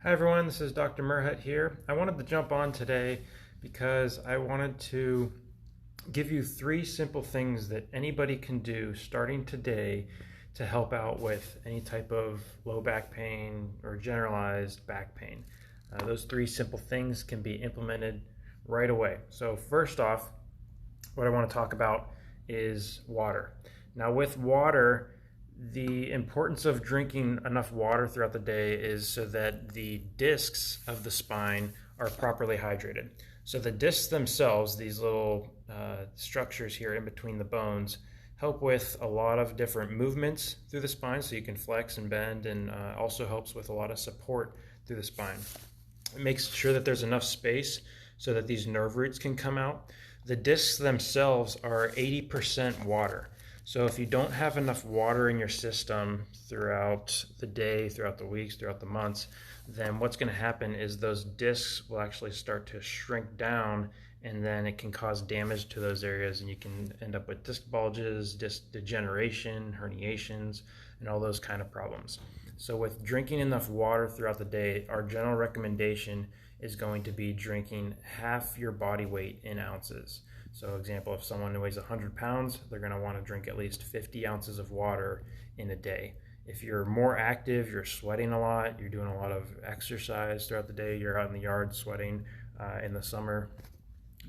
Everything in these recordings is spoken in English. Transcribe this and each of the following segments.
Hi everyone, this is Dr. Merhaut here. I wanted to jump on today because I wanted to give you 3 simple things that anybody can do starting today to help out with any type of low back pain or generalized back pain. Those 3 simple things can be implemented right away. So first off, what I want to talk about is water. Now with water, the importance of drinking enough water throughout the day is so that the discs of the spine are properly hydrated. So the discs themselves, these little structures here in between the bones, help with a lot of different movements through the spine, so you can flex and bend, and also helps with a lot of support through the spine. It makes sure that there's enough space so that these nerve roots can come out. The discs themselves are 80% water. So if you don't have enough water in your system throughout the day, throughout the weeks, throughout the months, then what's going to happen is those discs will actually start to shrink down, and then it can cause damage to those areas, and you can end up with disc bulges, disc degeneration, herniations, and all those kind of problems. So with drinking enough water throughout the day, our general recommendation is going to be drinking half your body weight in ounces. So example, if someone weighs 100 pounds, they're going to want to drink at least 50 ounces of water in a day. If you're more active, you're sweating a lot, you're doing a lot of exercise throughout the day, you're out in the yard sweating in the summer,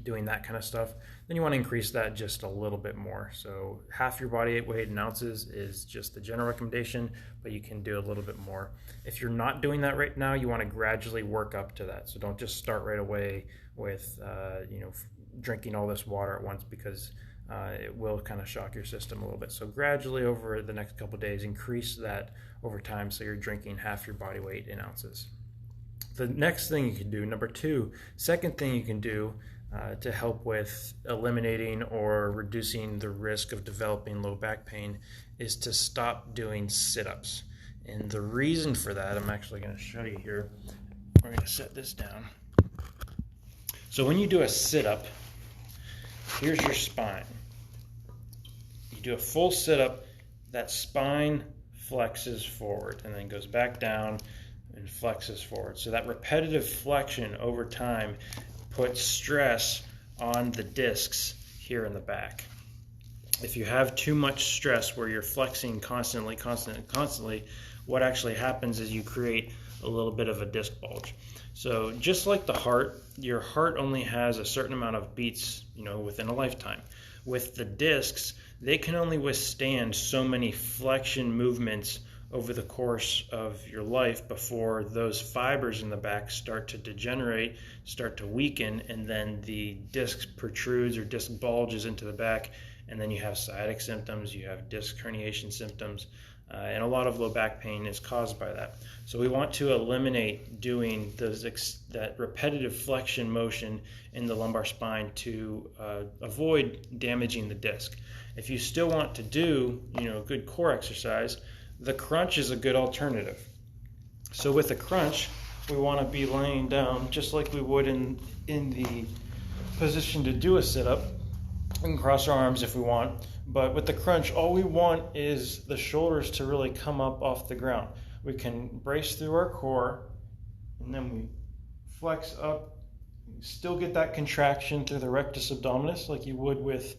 doing that kind of stuff, then you want to increase that just a little bit more. So half your body weight in ounces is just the general recommendation, but you can do a little bit more. If you're not doing that right now, you want to gradually work up to that. So don't just start right away with drinking all this water at once, because it will kind of shock your system a little bit. So gradually over the next couple of days, increase that over time so you're drinking half your body weight in ounces. The next thing you can do, second thing you can do to help with eliminating or reducing the risk of developing low back pain is to stop doing sit-ups. And the reason for that, I'm actually going to show you here. We're going to set this down. So when you do a sit-up, here's your spine. You do a full sit-up, that spine flexes forward and then goes back down and flexes forward. So that repetitive flexion over time puts stress on the discs here in the back. If you have too much stress where you're flexing constantly, what actually happens is you create a little bit of a disc bulge. So just like the heart, your heart only has a certain amount of beats, within a lifetime. With the discs, they can only withstand so many flexion movements over the course of your life before those fibers in the back start to degenerate, start to weaken, and then the disc protrudes or disc bulges into the back, and then you have sciatic symptoms, you have disc herniation symptoms, and a lot of low back pain is caused by that. So we want to eliminate doing that repetitive flexion motion in the lumbar spine to avoid damaging the disc. If you still want to do good core exercise, the crunch is a good alternative. So with a crunch, we want to be laying down just like we would in the position to do a sit-up. We can cross our arms if we want, but with the crunch, all we want is the shoulders to really come up off the ground. We can brace through our core, and then we flex up, still get that contraction through the rectus abdominis like you would with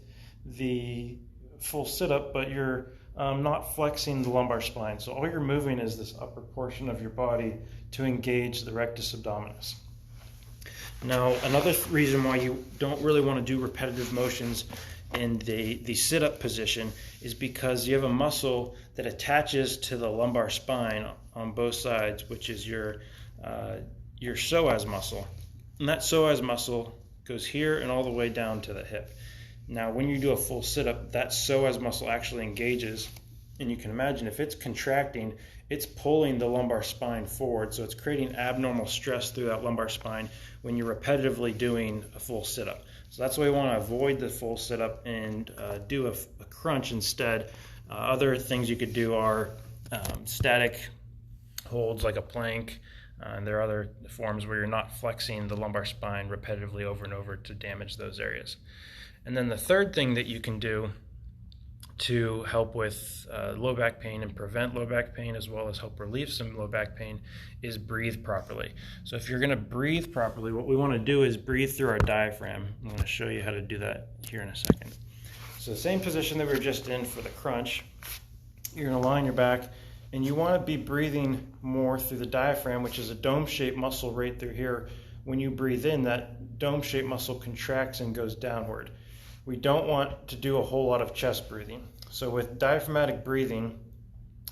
the full sit-up, but you're not flexing the lumbar spine. So all you're moving is this upper portion of your body to engage the rectus abdominis. Now, another reason why you don't really want to do repetitive motions in the sit-up position is because you have a muscle that attaches to the lumbar spine on both sides, which is your psoas muscle. And that psoas muscle goes here and all the way down to the hip. Now, when you do a full sit-up, that psoas muscle actually engages, and you can imagine if it's contracting, it's pulling the lumbar spine forward, so it's creating abnormal stress through that lumbar spine when you're repetitively doing a full sit-up. So that's why we want to avoid the full sit-up and do a crunch instead. Other things you could do are static holds like a plank, and there are other forms where you're not flexing the lumbar spine repetitively over and over to damage those areas. And then the third thing that you can do to help with low back pain and prevent low back pain, as well as help relieve some low back pain, is breathe properly. So if you're going to breathe properly, what we want to do is breathe through our diaphragm. I'm going to show you how to do that here in a second. So the same position that we were just in for the crunch, you're going to lie on your back, and you want to be breathing more through the diaphragm, which is a dome-shaped muscle right through here. When you breathe in, that dome-shaped muscle contracts and goes downward. We don't want to do a whole lot of chest breathing. So with diaphragmatic breathing,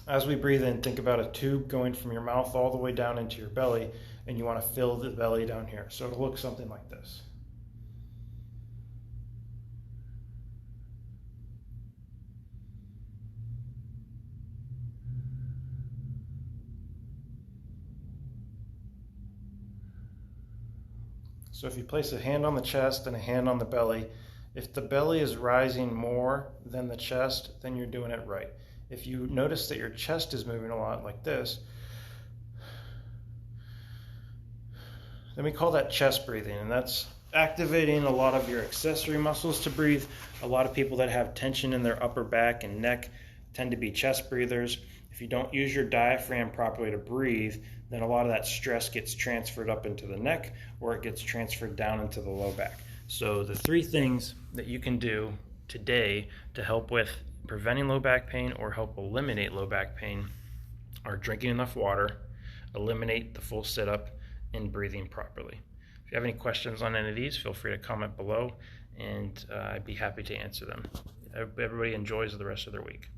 as we breathe in, think about a tube going from your mouth all the way down into your belly, and you want to fill the belly down here. So it'll look something like this. So if you place a hand on the chest and a hand on the belly, if the belly is rising more than the chest, then you're doing it right. If you notice that your chest is moving a lot like this, then we call that chest breathing, and that's activating a lot of your accessory muscles to breathe. A lot of people that have tension in their upper back and neck tend to be chest breathers. If you don't use your diaphragm properly to breathe, then a lot of that stress gets transferred up into the neck, or it gets transferred down into the low back. So the three things that you can do today to help with preventing low back pain or help eliminate low back pain are drinking enough water, eliminate the full sit-up, and breathing properly. If you have any questions on any of these, feel free to comment below, and I'd be happy to answer them. Everybody enjoys the rest of their week.